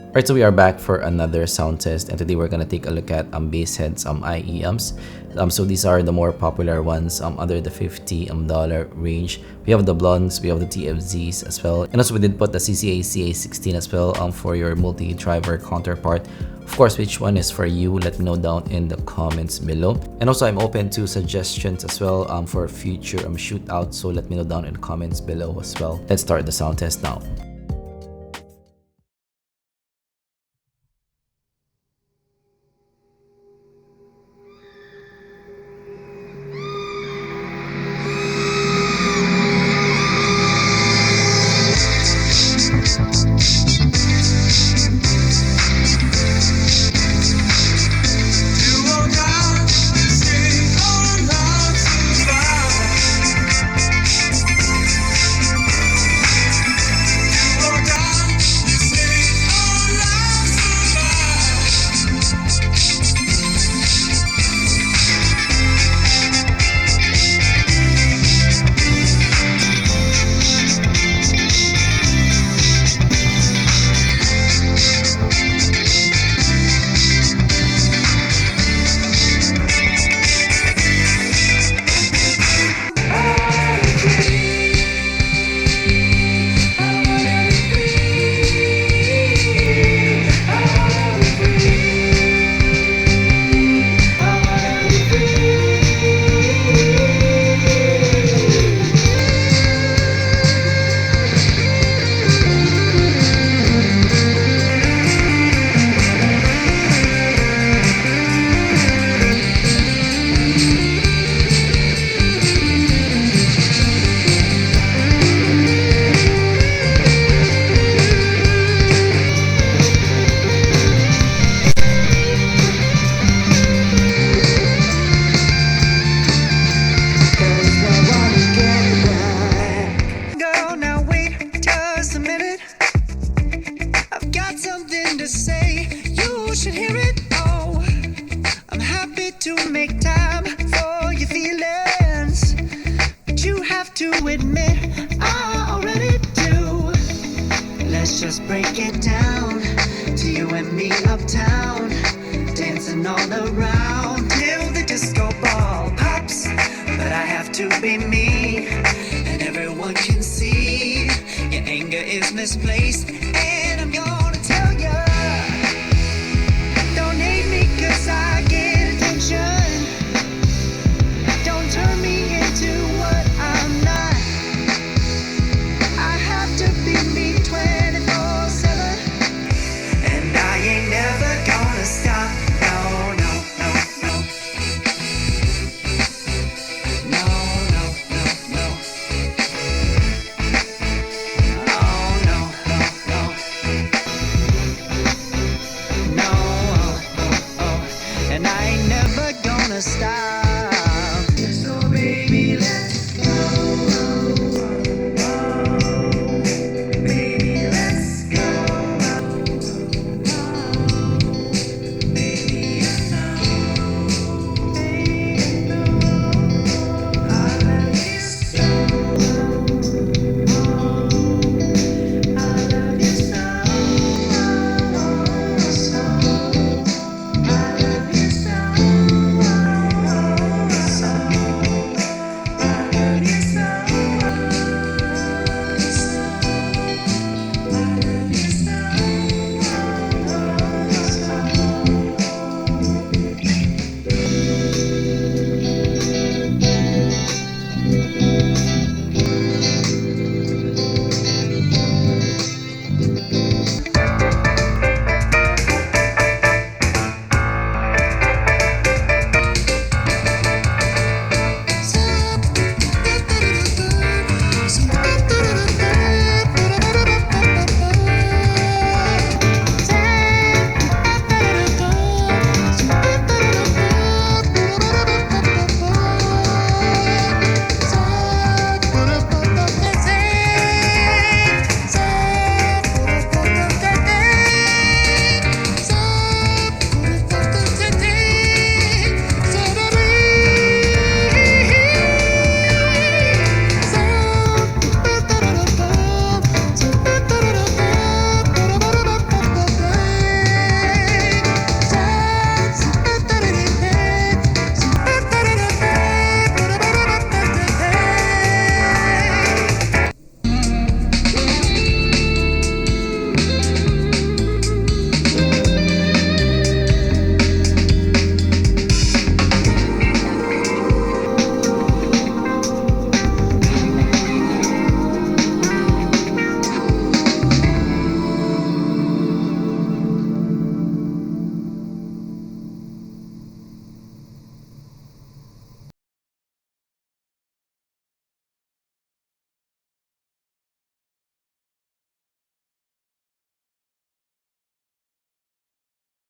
Alright, so we are back for another sound test, and today we're gonna take a look at BASSHEADS IEMs. So these are the more popular ones under the $50 range. We have the Blons, we have the TFZs as well, and also we did put the CA16 as well for your multi-driver counterpart. Of course, which one is for you, let me know down in the comments below. And also I'm open to suggestions as well for future shootouts, so let me know down in the comments below as well. Let's start the sound test now. Make time for your feelings, but you have to admit I already do. Let's just break it down to you and me uptown, dancing all around till the disco ball pops. But I have to be me, and everyone can see your anger is misplaced.